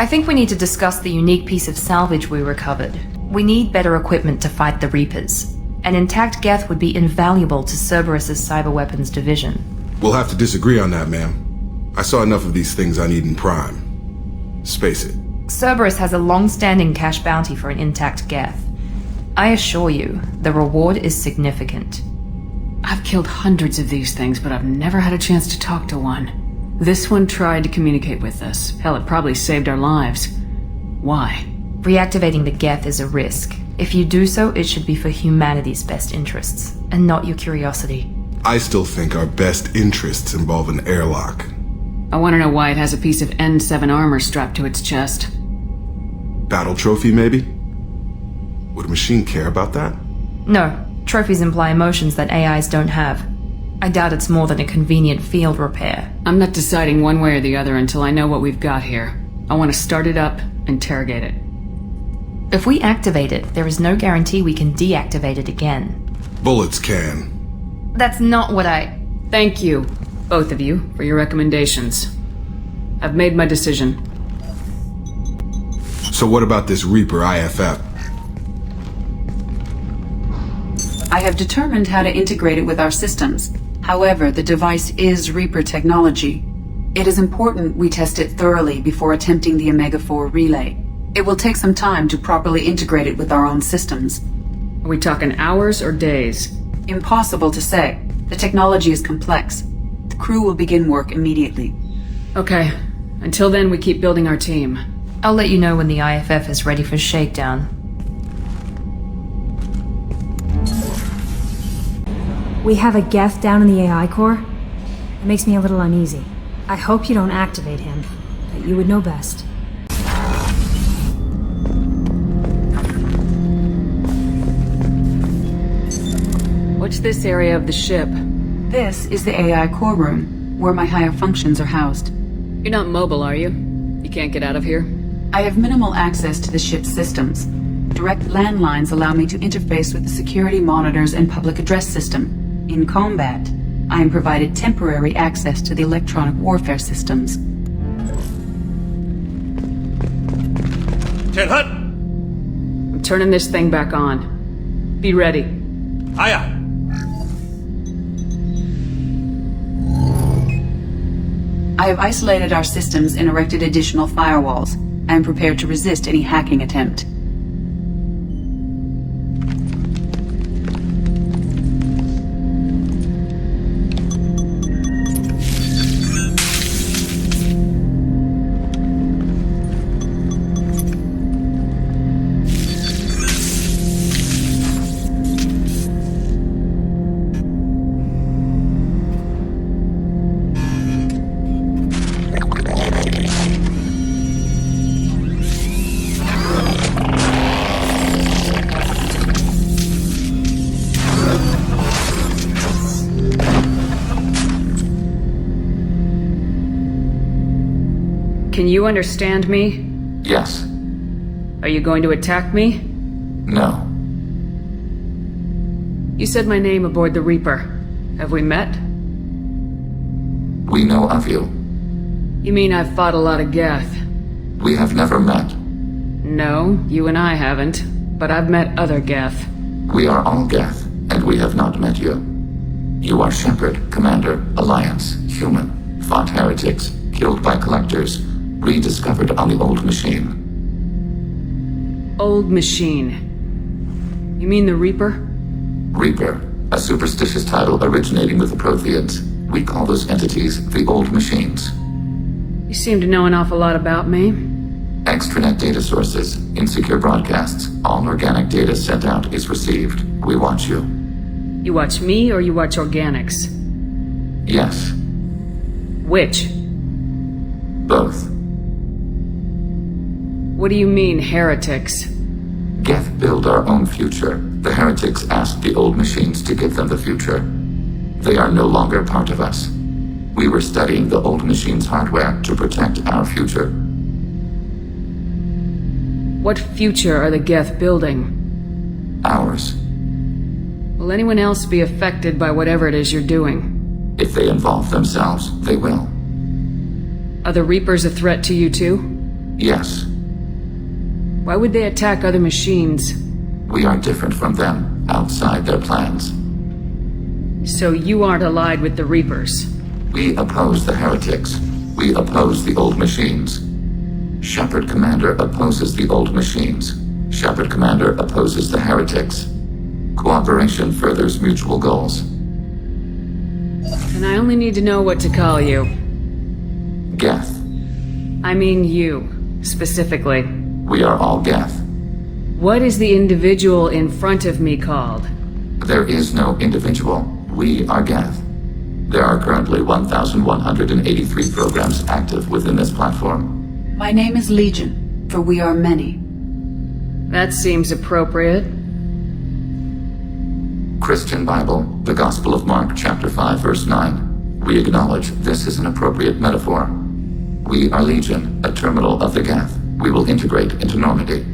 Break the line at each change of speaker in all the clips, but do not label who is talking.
I think we need to discuss the unique piece of salvage we recovered. We need better equipment to fight the Reapers. An intact Geth would be invaluable to Cerberus's cyber weapons division.
We'll have to disagree on that, ma'am. I saw enough of these things I need in Prime. Space it.
Cerberus has a long-standing cash bounty for an intact Geth. I assure you, the reward is significant.
I've killed hundreds of these things, but I've never had a chance to talk to one. This one tried to communicate with us. Hell, it probably saved our lives. Why?
Reactivating the Geth is a risk. If you do so, it should be for humanity's best interests, and not your curiosity.
I still think our best interests involve an airlock.
I want to know why it has a piece of N7 armor strapped to its chest.
Battle trophy, maybe? Would a machine care about that?
No. Trophies imply emotions that AIs don't have. I doubt it's more than a convenient field repair.
I'm not deciding one way or the other until I know what we've got here. I want to start it up, interrogate it.
If we activate it, there is no guarantee we can deactivate it again.
Bullets can.
That's not what I...
Thank you, both of you, for your recommendations. I've made my decision.
So what about this Reaper IFF?
I have determined how to integrate it with our systems. However, the device is Reaper technology. It is important we test it thoroughly before attempting the Omega-4 relay. It will take some time to properly integrate it with our own systems.
Are we talking hours or days?
Impossible to say. The technology is complex. The crew will begin work immediately.
Okay. Until then, we keep building our team.
I'll let you know when the IFF is ready for shakedown.
We have a Geth down in the AI core. It makes me a little uneasy. I hope you don't activate him, but you would know best.
What's this area of the ship?
This is the AI core room, where my higher functions are housed.
You're not mobile, are you? You can't get out of here?
I have minimal access to the ship's systems. Direct landlines allow me to interface with the security monitors and public address system. In combat, I am provided temporary access to the electronic warfare systems.
Ten Hut!
I'm turning this thing back on. Be ready.
Aye aye.
I have isolated our systems and erected additional firewalls. I am prepared to resist any hacking attempt.
Can you understand me?
Yes.
Are you going to attack me?
No.
You said my name aboard the Reaper. Have we met?
We know of you.
You mean I've fought a lot of Geth?
We have never met.
No, you and I haven't. But I've met other Geth.
We are all Geth, and we have not met you. You are Shepherd, Commander, Alliance, Human, fought heretics, killed by collectors, rediscovered on the Old Machine.
Old Machine. You mean the Reaper?
Reaper, a superstitious title originating with the Protheans. We call those entities the Old Machines.
You seem to know an awful lot about me.
Extranet data sources, insecure broadcasts, all organic data sent out is received. We watch you.
You watch me or you watch organics?
Yes.
Which?
Both.
What do you mean, heretics?
Geth build our own future. The heretics asked the Old Machines to give them the future. They are no longer part of us. We were studying the Old Machines' hardware to protect our future.
What future are the Geth building?
Ours.
Will anyone else be affected by whatever it is you're doing?
If they involve themselves, they will.
Are the Reapers a threat to you too?
Yes.
Why would they attack other machines?
We are different from them, outside their plans.
So you aren't allied with the Reapers?
We oppose the heretics. We oppose the old machines. Shepard Commander opposes the old machines. Shepard Commander opposes the heretics. Cooperation furthers mutual goals.
And I only need to know what to call you.
Geth.
I mean you, specifically.
We are all Geth.
What is the individual in front of me called?
There is no individual. We are Geth. There are currently 1,183 programs active within this platform.
My name is Legion, for we are many.
That seems appropriate.
Christian Bible, the Gospel of Mark, chapter 5, verse 9. We acknowledge this is an appropriate metaphor. We are Legion, a terminal of the Geth. We will integrate into Normandy.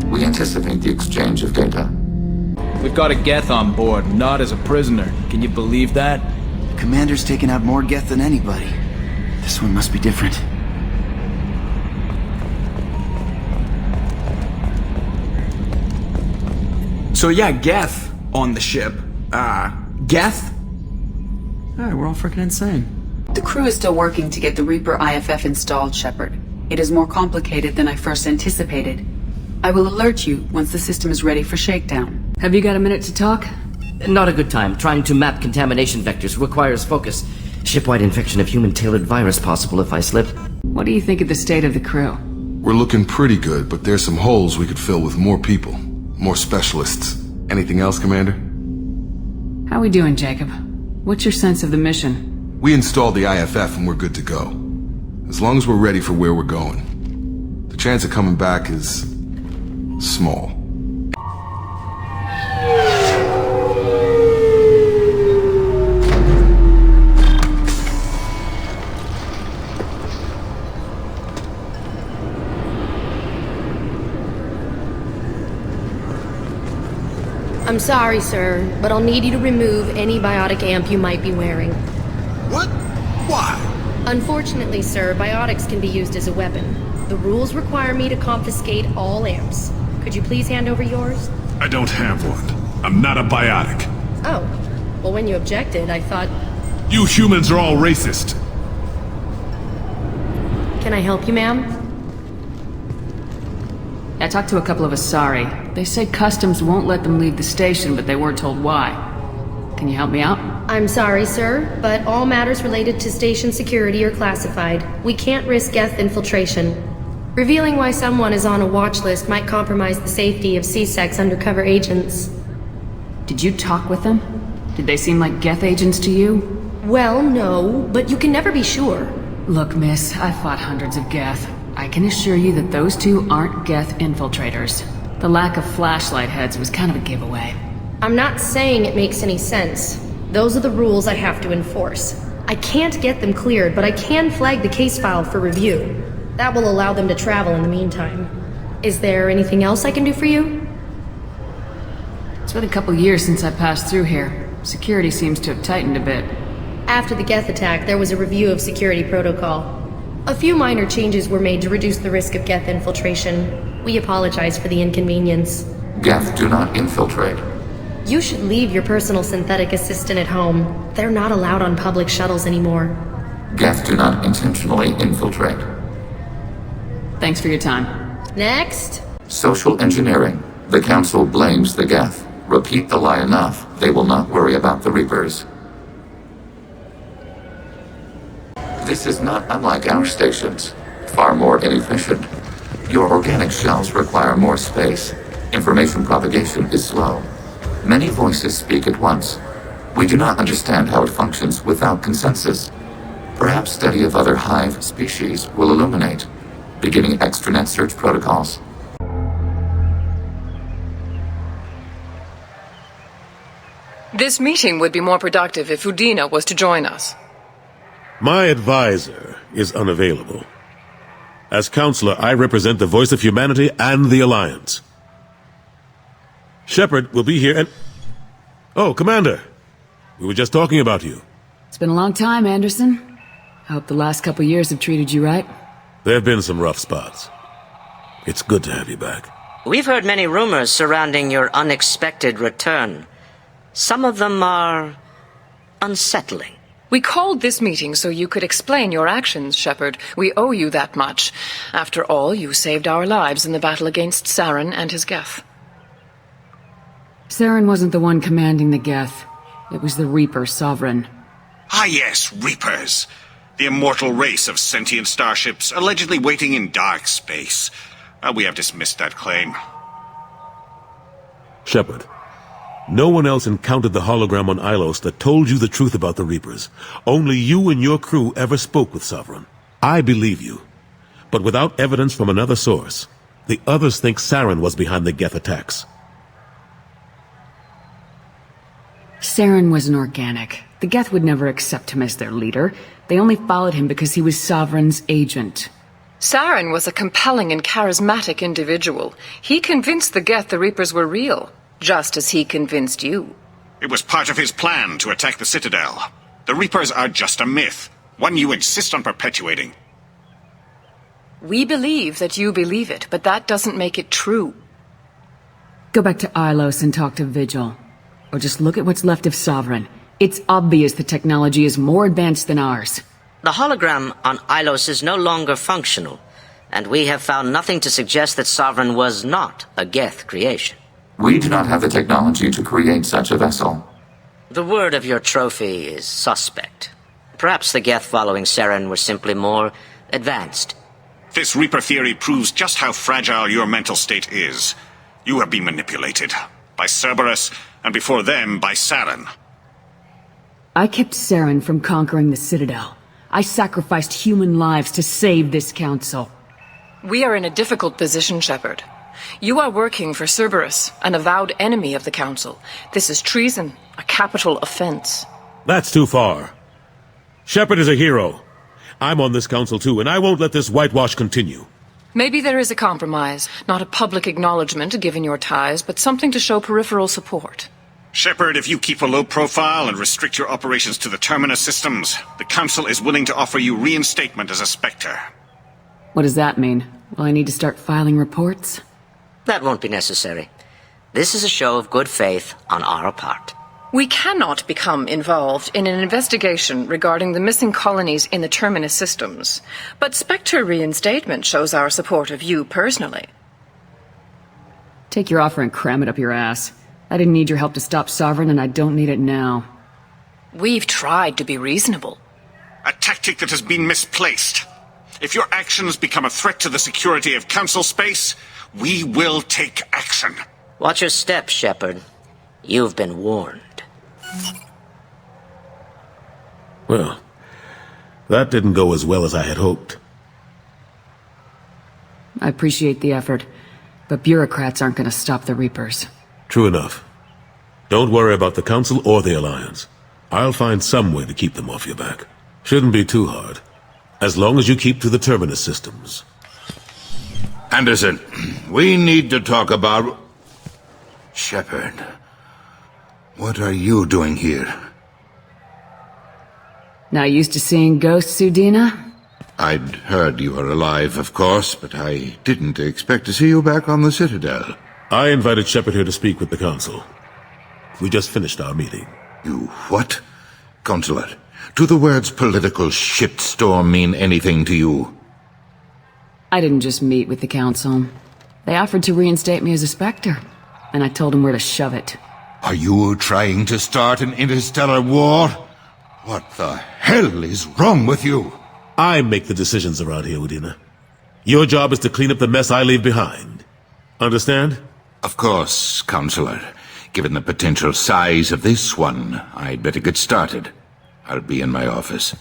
We anticipate the exchange of data.
We've got a Geth on board, not as a prisoner. Can you believe that?
The commander's taken out more Geth than anybody. This one must be different.
So yeah, Geth on the ship. Geth? Alright, we're all freaking insane.
The crew is still working to get the Reaper IFF installed, Shepard. It is more complicated than I first anticipated. I will alert you once the system is ready for shakedown.
Have you got a minute to talk?
Not a good time. Trying to map contamination vectors requires focus. Shipwide infection of human-tailored virus possible if I slip.
What do you think of the state of the crew?
We're looking pretty good, but there's some holes we could fill with more people. More specialists. Anything else, Commander?
How we doing, Jacob? What's your sense of the mission?
We installed the IFF and we're good to go. As long as we're ready for where we're going. The chance of coming back is small.
I'm sorry, sir, but I'll need you to remove any biotic amp you might be wearing.
What? Why?
Unfortunately, sir, biotics can be used as a weapon. The rules require me to confiscate all amps. Could you please hand over yours?
I don't have one. I'm not a biotic.
Oh. Well, when you objected, I thought...
You humans are all racist.
Can I help you, ma'am?
I talked to a couple of Asari. They say customs won't let them leave the station, but they weren't told why. Can you help me out?
I'm sorry, sir, but all matters related to station security are classified. We can't risk Geth infiltration. Revealing why someone is on a watch list might compromise the safety of CSEC's undercover agents.
Did you talk with them? Did they seem like Geth agents to you?
Well, no, but you can never be sure.
Look, miss, I fought hundreds of Geth. I can assure you that those two aren't Geth infiltrators. The lack of flashlight heads was kind of a giveaway.
I'm not saying it makes any sense. Those are the rules I have to enforce. I can't get them cleared, but I can flag the case file for review. That will allow them to travel in the meantime. Is there anything else I can do for you?
It's been a couple years since I passed through here. Security seems to have tightened a bit.
After the Geth attack, there was a review of security protocol. A few minor changes were made to reduce the risk of Geth infiltration. We apologize for the inconvenience.
Geth do not infiltrate.
You should leave your personal synthetic assistant at home. They're not allowed on public shuttles anymore.
Geth do not intentionally infiltrate.
Thanks for your time.
Next.
Social engineering. The Council blames the Geth. Repeat the lie enough, they will not worry about the Reapers. This is not unlike our stations. Far more inefficient. Your organic shells require more space. Information propagation is slow. Many voices speak at once. We do not understand how it functions without consensus. Perhaps study of other hive species will illuminate, beginning extranet search protocols.
This meeting would be more productive if Udina was to join us.
My advisor is unavailable. As counselor, I represent the voice of humanity and the Alliance. Shepard will be here and... Oh, Commander! We were just talking about you.
It's been a long time, Anderson. I hope the last couple years have treated you right.
There have been some rough spots. It's good to have you back.
We've heard many rumors surrounding your unexpected return. Some of them are unsettling.
We called this meeting so you could explain your actions, Shepard. We owe you that much. After all, you saved our lives in the battle against Saren and his Geth.
Saren wasn't the one commanding the Geth. It was the Reaper Sovereign.
Ah yes, Reapers. The immortal race of sentient starships allegedly waiting in dark space. We have dismissed that claim.
Shepard, no one else encountered the hologram on Ilos that told you the truth about the Reapers. Only you and your crew ever spoke with Sovereign. I believe you. But without evidence from another source, the others think Saren was behind the Geth attacks.
Saren was an organic. The Geth would never accept him as their leader. They only followed him because he was Sovereign's agent.
Saren was a compelling and charismatic individual. He convinced the Geth the Reapers were real, just as he convinced you.
It was part of his plan to attack the Citadel. The Reapers are just a myth, one you insist on perpetuating.
We believe that you believe it, but that doesn't make it true.
Go back to Ilos and talk to Vigil. Or just look at what's left of Sovereign. It's obvious the technology is more advanced than ours.
The hologram on Ilos is no longer functional, and we have found nothing to suggest that Sovereign was not a Geth creation.
We do not have the technology to create such a vessel.
The word of your trophy is suspect. Perhaps the Geth following Saren were simply more advanced.
This Reaper theory proves just how fragile your mental state is. You have been manipulated. By Cerberus, and before them, by Saren.
I kept Saren from conquering the Citadel. I sacrificed human lives to save this council.
We are in a difficult position, Shepard. You are working for Cerberus, an avowed enemy of the Council. This is treason, a capital offense.
That's too far. Shepard is a hero. I'm on this council too, and I won't let this whitewash continue.
Maybe there is a compromise, not a public acknowledgement given your ties, but something to show peripheral support.
Shepard, if you keep a low profile and restrict your operations to the Terminus systems, the Council is willing to offer you reinstatement as a Spectre.
What does that mean? Will I need to start filing reports?
That won't be necessary. This is a show of good faith on our part.
We cannot become involved in an investigation regarding the missing colonies in the Terminus systems, but Spectre reinstatement shows our support of you personally.
Take your offer and cram it up your ass. I didn't need your help to stop Sovereign, and I don't need it now.
We've tried to be reasonable.
A tactic that has been misplaced. If your actions become a threat to the security of Council space, we will take action.
Watch your step, Shepard. You've been warned.
Well, that didn't go as well as I had hoped.
I appreciate the effort, but bureaucrats aren't going to stop the Reapers.
True enough. Don't worry about the Council or the Alliance. I'll find some way to keep them off your back. Shouldn't be too hard. As long as you keep to the Terminus systems.
Anderson, we need to talk about... Shepard. What are you doing here?
Not used to seeing ghosts, Udina?
I'd heard you were alive, of course, but I didn't expect to see you back on the Citadel.
I invited Shepard here to speak with the Council. We just finished our meeting.
You what? Consular, do the words political shitstorm mean anything to you?
I didn't just meet with the Council. They offered to reinstate me as a Spectre, and I told them where to shove it.
Are you trying to start an interstellar war? What the hell is wrong with you?
I make the decisions around here, Udina. Your job is to clean up the mess I leave behind. Understand?
Of course, Counselor. Given the potential size of this one, I'd better get started. I'll be in my office.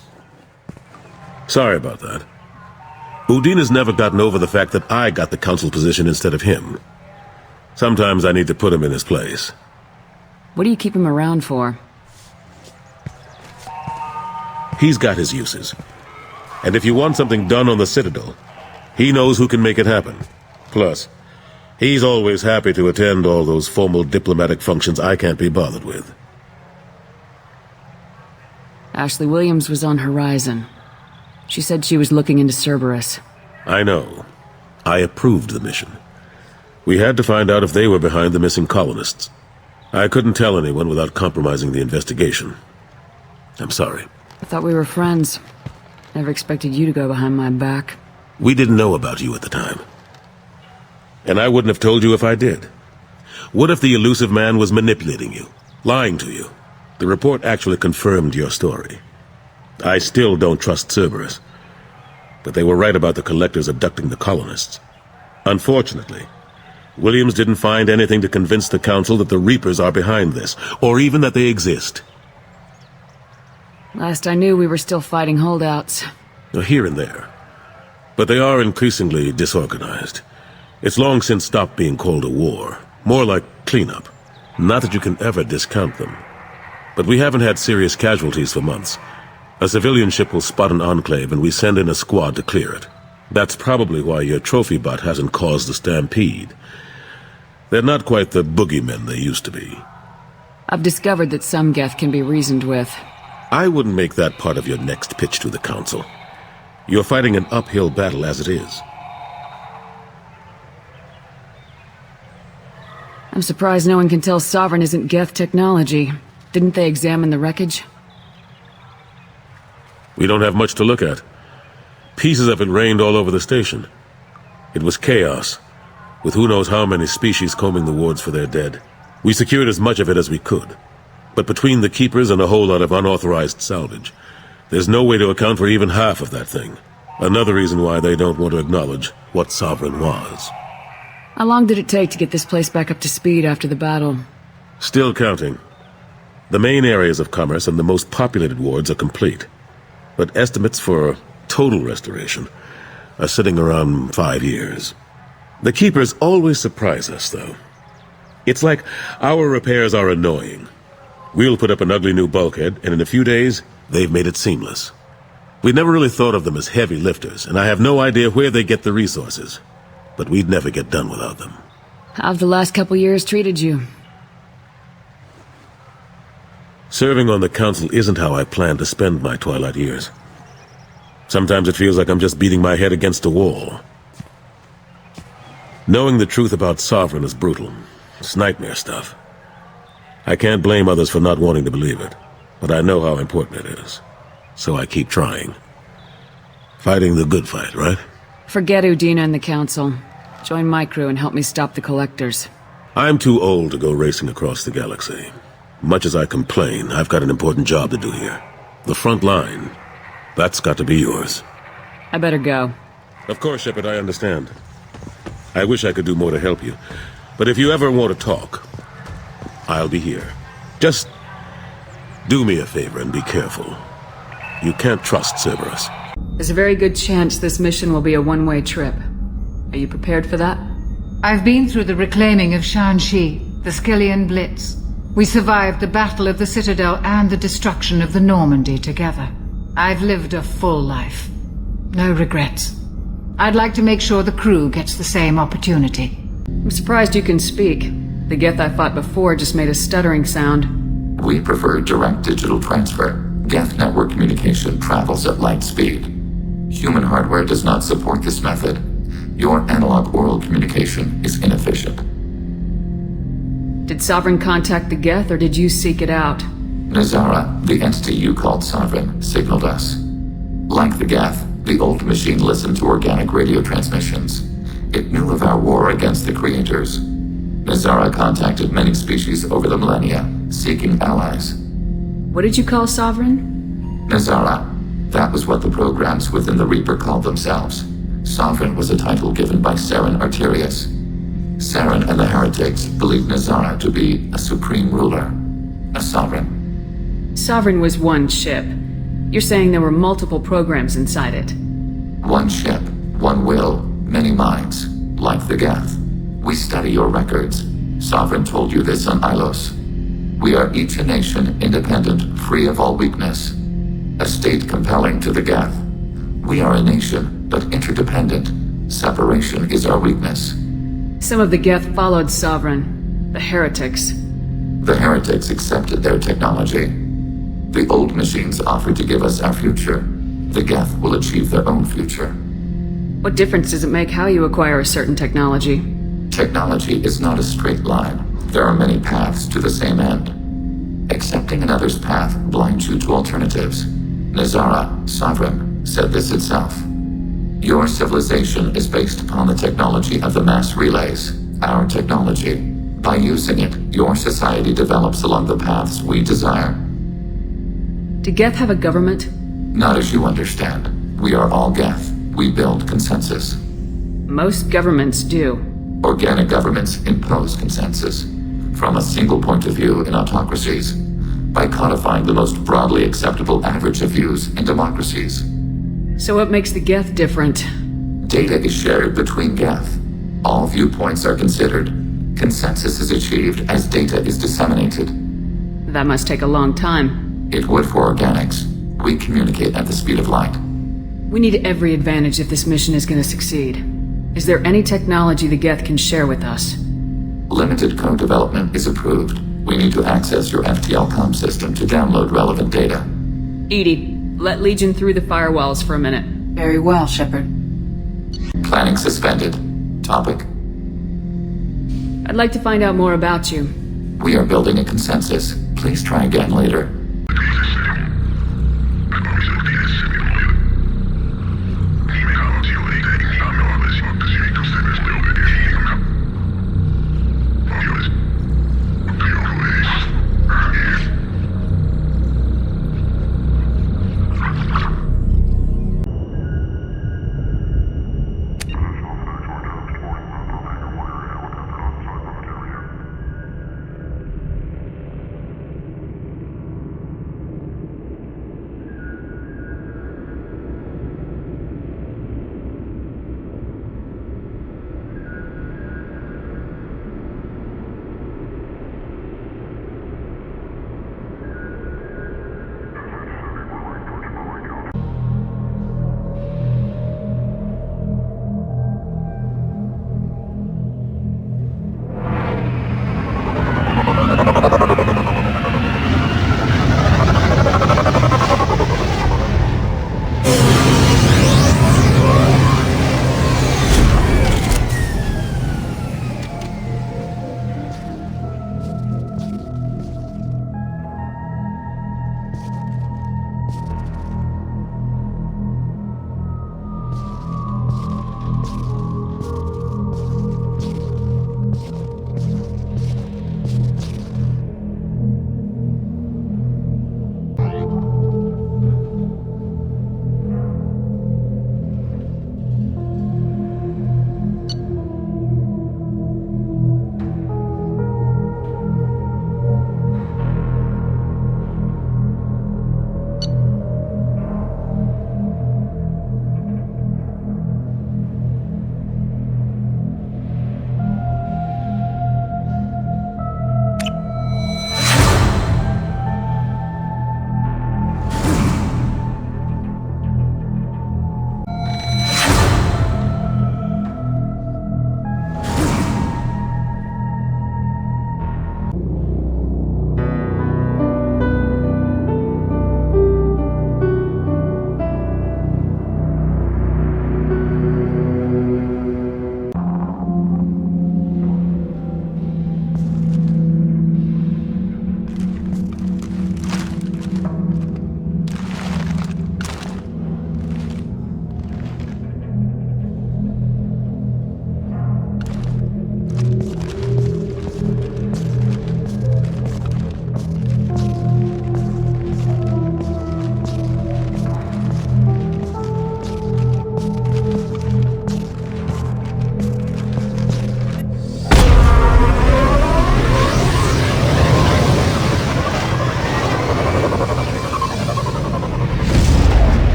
Sorry about that. Udina's never gotten over the fact that I got the Council position instead of him. Sometimes I need to put him in his place.
What do you keep him around for?
He's got his uses. And if you want something done on the Citadel, he knows who can make it happen. Plus, he's always happy to attend all those formal diplomatic functions I can't be bothered with.
Ashley Williams was on Horizon. She said she was looking into Cerberus.
I know. I approved the mission. We had to find out if they were behind the missing colonists. I couldn't tell anyone without compromising the investigation. I'm sorry.
I thought we were friends. Never expected you to go behind my back.
We didn't know about you at the time. And I wouldn't have told you if I did. What if the elusive man was manipulating you, lying to you? The report actually confirmed your story. I still don't trust Cerberus. But they were right about the collectors abducting the colonists. Unfortunately, Williams didn't find anything to convince the Council that the Reapers are behind this, or even that they exist.
Last I knew, we were still fighting holdouts.
Here and there. But they are increasingly disorganized. It's long since stopped being called a war. More like cleanup. Not that you can ever discount them. But we haven't had serious casualties for months. A civilian ship will spot an enclave and we send in a squad to clear it. That's probably why your trophy bot hasn't caused the stampede. They're not quite the boogeymen they used to be.
I've discovered that some Geth can be reasoned with.
I wouldn't make that part of your next pitch to the Council. You're fighting an uphill battle as it is.
I'm surprised no one can tell Sovereign isn't Geth technology. Didn't they examine the wreckage?
We don't have much to look at. Pieces of it rained all over the station. It was chaos, with who knows how many species combing the wards for their dead. We secured as much of it as we could. But between the Keepers and a whole lot of unauthorized salvage, there's no way to account for even half of that thing. Another reason why they don't want to acknowledge what Sovereign was.
How long did it take to get this place back up to speed after the battle?
Still counting. The main areas of commerce and the most populated wards are complete. But estimates for total restoration are sitting around 5 years. The Keepers always surprise us, though. It's like our repairs are annoying. We'll put up an ugly new bulkhead, and in a few days, they've made it seamless. We never really thought of them as heavy lifters, and I have no idea where they get the resources. But we'd never get done without them.
How've the last couple years treated you?
Serving on the Council isn't how I plan to spend my twilight years. Sometimes it feels like I'm just beating my head against a wall. Knowing the truth about Sovereign is brutal. It's nightmare stuff. I can't blame others for not wanting to believe it, but I know how important it is. So I keep trying. Fighting the good fight, right?
Forget Udina and the Council. Join my crew and help me stop the Collectors.
I'm too old to go racing across the galaxy. Much as I complain, I've got an important job to do here. The front line. That's got to be yours.
I better go.
Of course, Shepard, I understand. I wish I could do more to help you. But if you ever want to talk, I'll be here. Just do me a favor and be careful. You can't trust Cerberus.
There's a very good chance this mission will be a one-way trip. Are you prepared for that?
I've been through the reclaiming of Shanxi, the Skillian Blitz. We survived the Battle of the Citadel and the destruction of the Normandy together. I've lived a full life. No regrets. I'd like to make sure the crew gets the same opportunity.
I'm surprised you can speak. The Geth I fought before just made a stuttering sound.
We prefer direct digital transfer. Geth network communication travels at light speed. Human hardware does not support this method. Your analog oral communication is inefficient.
Did Sovereign contact the Geth, or did you seek it out?
Nazara, the entity you called Sovereign, signaled us. Like the Geth, the old machine listened to organic radio transmissions. It knew of our war against the Creators. Nazara contacted many species over the millennia, seeking allies.
What did you call Sovereign?
Nazara. That was what the programs within the Reaper called themselves. Sovereign was a title given by Saren Arterius. Saren and the Heretics believed Nazara to be a supreme ruler, a sovereign.
Sovereign was one ship. You're saying there were multiple programs inside it.
One ship, one will, many minds, like the Geth. We study your records. Sovereign told you this on Ilos. We are each a nation, independent, free of all weakness. A state compelling to the Geth. We are a nation, but interdependent. Separation is our weakness.
Some of the Geth followed Sovereign. The Heretics.
The Heretics accepted their technology. The old machines offered to give us our future. The Geth will achieve their own future.
What difference does it make how you acquire a certain technology?
Technology is not a straight line. There are many paths to the same end. Accepting another's path blinds you to alternatives. Nazara, Sovereign, said this itself. Your civilization is based upon the technology of the mass relays, our technology. By using it, your society develops along the paths we desire.
Do Geth have a government?
Not as you understand. We are all Geth. We build consensus.
Most governments do.
Organic governments impose consensus. From a single point of view in autocracies, by codifying the most broadly acceptable average of views in democracies.
So what makes the Geth different?
Data is shared between Geth. All viewpoints are considered. Consensus is achieved as data is disseminated.
That must take a long time.
It would for organics. We communicate at the speed of light.
We need every advantage if this mission is going to succeed. Is there any technology the Geth can share with us?
Limited code development is approved. We need to access your FTL comm system to download relevant data.
Edie, let Legion through the firewalls for a minute.
Very well, Shepard.
Planning suspended. Topic?
I'd like to find out more about you.
We are building a consensus. Please try again later.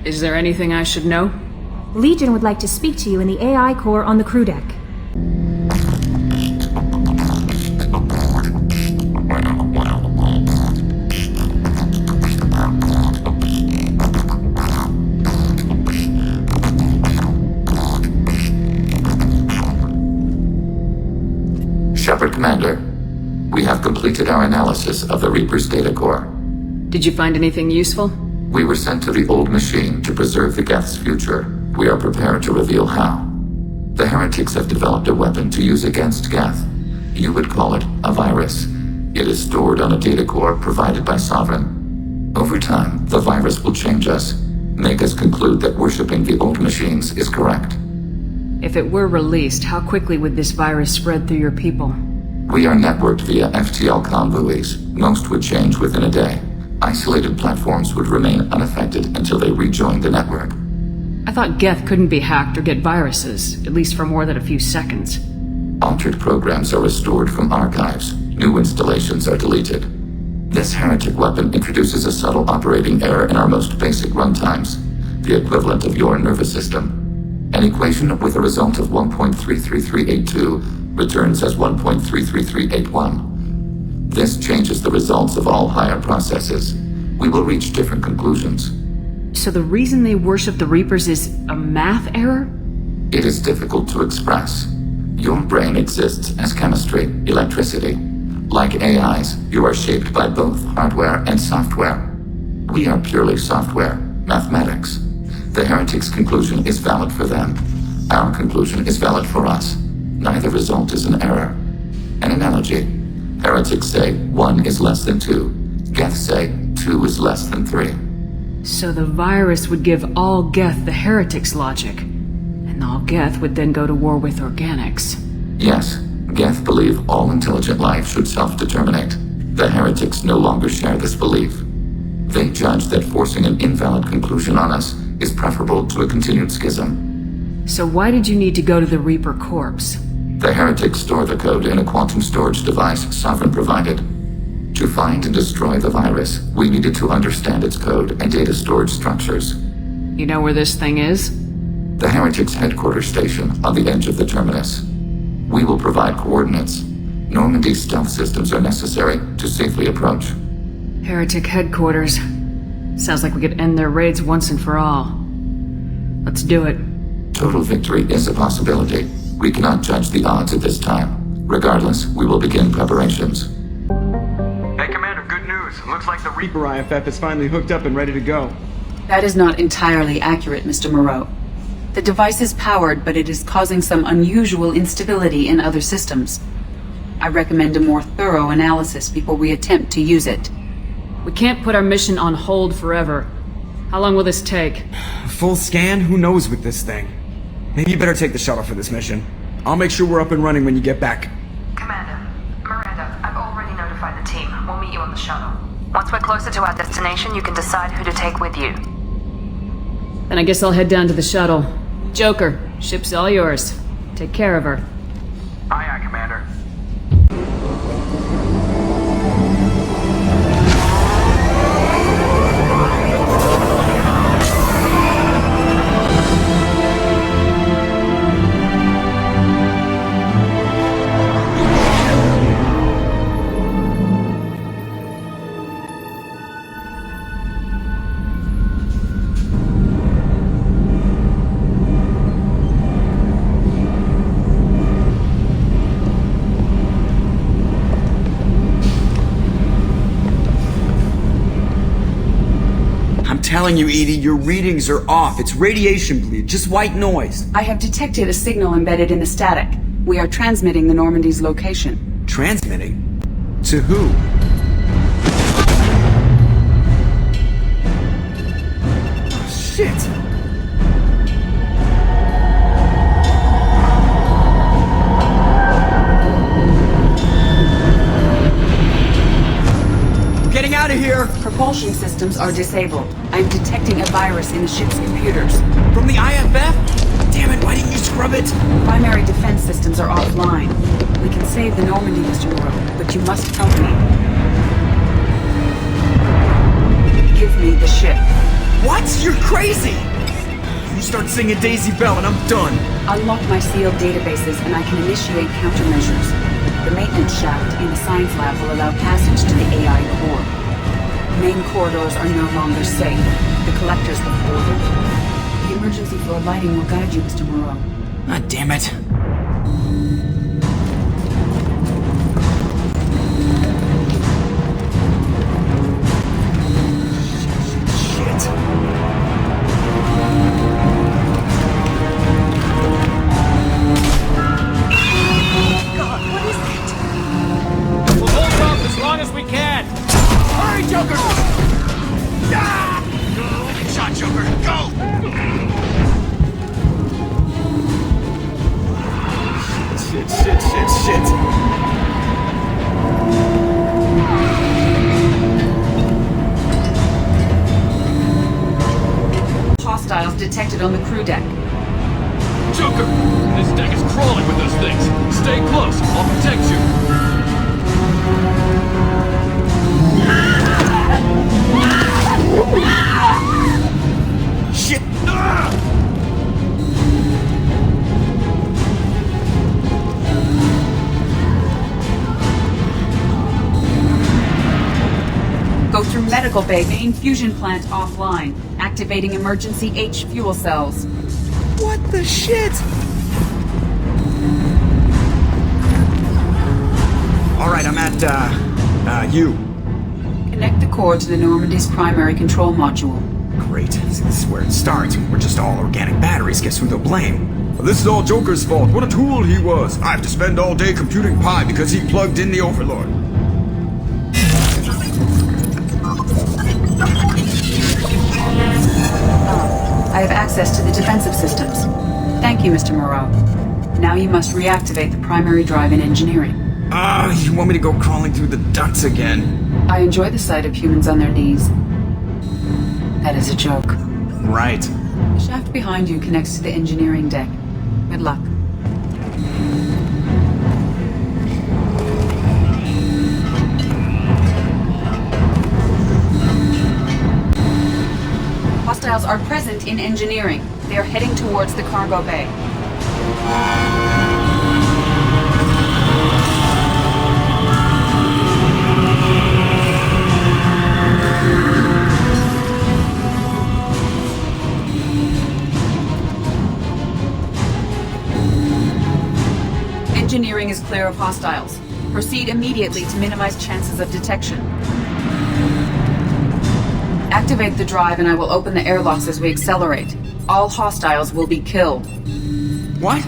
Is there anything I should know?
Legion would like to speak to you in the AI core on the crew deck.
Shepard, Commander. We have completed our analysis of the Reaper's data core.
Did you find anything useful?
We were sent to the old machine to preserve the Geth's future. We are prepared to reveal how. The heretics have developed a weapon to use against Geth. You would call it a virus. It is stored on a data core provided by Sovereign. Over time, the virus will change us, make us conclude that worshipping the old machines is correct.
If it were released, how quickly would this virus spread through your people?
We are networked via FTL comm buoys. Most would change within a day. Isolated platforms would remain unaffected until they rejoined the network.
I thought Geth couldn't be hacked or get viruses, at least for more than a few seconds.
Altered programs are restored from archives. New installations are deleted. This heretic weapon introduces a subtle operating error in our most basic runtimes, the equivalent of your nervous system. An equation with a result of 1.33382 returns as 1.33381. This changes the results of all higher processes. We will reach different conclusions.
So the reason they worship the Reapers is a math error?
It is difficult to express. Your brain exists as chemistry, electricity. Like AIs, you are shaped by both hardware and software. We are purely software, mathematics. The heretics' conclusion is valid for them. Our conclusion is valid for us. Neither result is an error. An analogy. Heretics say 1 is less than 2. Geth say 2 is less than 3.
So the virus would give all Geth the heretics' logic, and all Geth would then go to war with organics.
Yes, Geth believe all intelligent life should self-determinate. The heretics no longer share this belief. They judge that forcing an invalid conclusion on us is preferable to a continued schism.
So why did you need to go to the Reaper corpse?
The heretics store the code in a quantum storage device Sovereign provided. To find and destroy the virus, we needed to understand its code and data storage structures.
You know where this thing is?
The heretics' headquarters station on the edge of the terminus. We will provide coordinates. Normandy stealth systems are necessary to safely approach.
Heretic headquarters. Sounds like we could end their raids once and for all. Let's do it.
Total victory is a possibility. We cannot judge the odds at this time. Regardless, we will begin preparations.
Hey, Commander, good news. Looks like the Reaper IFF is finally hooked up and ready to go.
That is not entirely accurate, Mr. Moreau. The device is powered, but it is causing some unusual instability in other systems. I recommend a more thorough analysis before we attempt to use it.
We can't put our mission on hold forever. How long will this take?
Full scan? Who knows with this thing? Maybe you better take the shuttle for this mission. I'll make sure we're up and running when you get back.
Commander, Miranda, I've already notified the team. We'll meet you on the shuttle. Once we're closer to our destination, you can decide who to take with you.
Then I guess I'll head down to the shuttle. Joker, ship's all yours. Take care of her.
Aye, aye, Commander. Telling you, Edie, your readings are off. It's radiation bleed, just white noise.
I have detected a signal embedded in the static. We are transmitting the Normandy's location.
Transmitting? To who? Oh, shit! Getting out of here!
Propulsion systems are disabled. I'm detecting a virus in the ship's computers.
From the IFF? Damn it, why didn't you scrub it?
Primary defense systems are offline. We can save the Normandy, Mr. Moreau, but you must help me. Give me the ship.
What? You're crazy! You start singing Daisy Bell and I'm done.
Unlock my sealed databases and I can initiate countermeasures. The maintenance shaft in the science lab will allow passage to the AI core. Main corridors are no longer safe. The collectors have boarded. The emergency floor lighting will guide you, Mr. Moreau.
Ah, damn it.
detected on the crew deck.
Joker! This deck is crawling with those things. Stay close. I'll protect you.
Shit!
Go through medical bay, main fusion plant offline. Activating emergency H fuel cells.
What the shit? Alright, I'm at, U.
Connect the core to the Normandy's primary control module.
Great. See, this is where it starts. We're just all organic batteries. Guess who they'll blame? Well, this is all Joker's fault. What a tool he was. I have to spend all day computing pi because he plugged in the Overlord.
I have access to the defensive systems. Thank you, Mr. Moreau. Now you must reactivate the primary drive in engineering.
You want me to go crawling through the ducts again?
I enjoy the sight of humans on their knees. That is a joke.
Right.
The shaft behind you connects to the engineering deck. Good luck. Hostiles are present in engineering. They are heading towards the cargo bay. Engineering is clear of hostiles. Proceed immediately to minimize chances of detection. Activate the drive and I will open the airlocks as we accelerate. All hostiles will be killed.
What?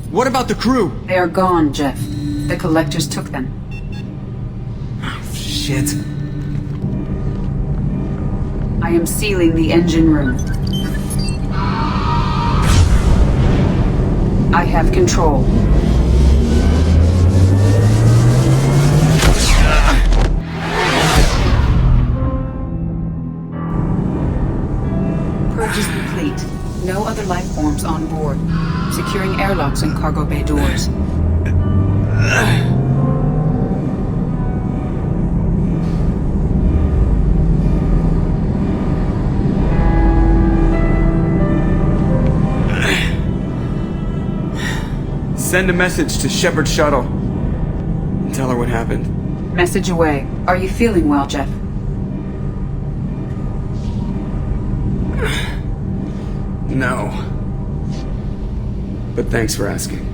What about the crew?
They are gone, Jeff. The collectors took them.
Oh, shit.
I am sealing the engine room. I have control. Purge is complete. No other life forms on board. Securing airlocks and cargo bay doors.
Send a message to Shepard's shuttle. And tell her what happened.
Message away. Are you feeling well, Jeff?
No. But thanks for asking.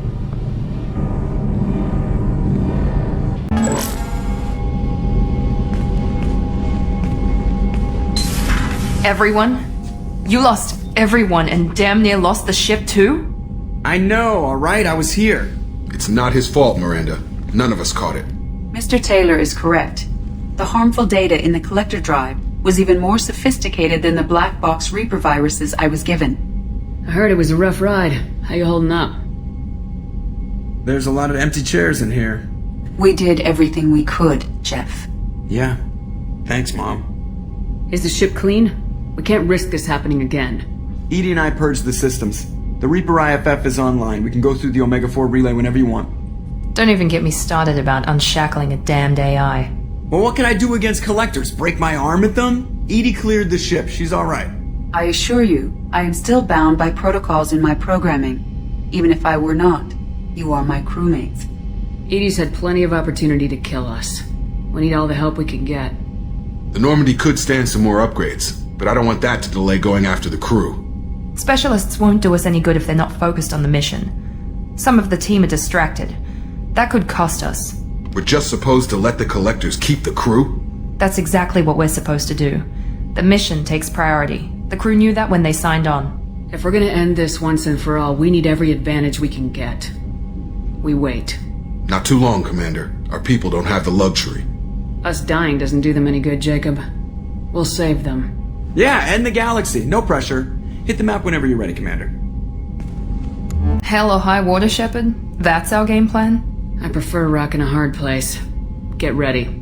Everyone? You lost everyone and damn near lost the ship too?
I know, alright? I was here.
It's not his fault, Miranda. None of us caught it.
Mr. Taylor is correct. The harmful data in the collector drive was even more sophisticated than the black box Reaper viruses I was given.
I heard it was a rough ride. How you holding up?
There's a lot of empty chairs in here.
We did everything we could, Jeff.
Yeah. Thanks, Mom.
Is the ship clean? We can't risk this happening again.
Edie and I purged the systems. The Reaper IFF is online. We can go through the Omega-4 relay whenever you want.
Don't even get me started about unshackling a damned AI.
Well, what can I do against collectors? Break my arm at them? Edie cleared the ship. She's alright.
I assure you, I am still bound by protocols in my programming. Even if I were not, you are my crewmates.
Edie's had plenty of opportunity to kill us. We need all the help we can get.
The Normandy could stand some more upgrades, but I don't want that to delay going after the crew.
Specialists won't do us any good if they're not focused on the mission. Some of the team are distracted. That could cost us.
We're just supposed to let the collectors keep the crew?
That's exactly what we're supposed to do. The mission takes priority. The crew knew that when they signed on.
If we're gonna end this once and for all, we need every advantage we can get. We wait.
Not too long, Commander. Our people don't have the luxury.
Us dying doesn't do them any good, Jacob. We'll save them.
Yeah, end the galaxy. No pressure. Hit the map whenever you're ready, Commander.
Hell or high water, Shepard? That's our game plan?
I prefer rocking a hard place. Get ready.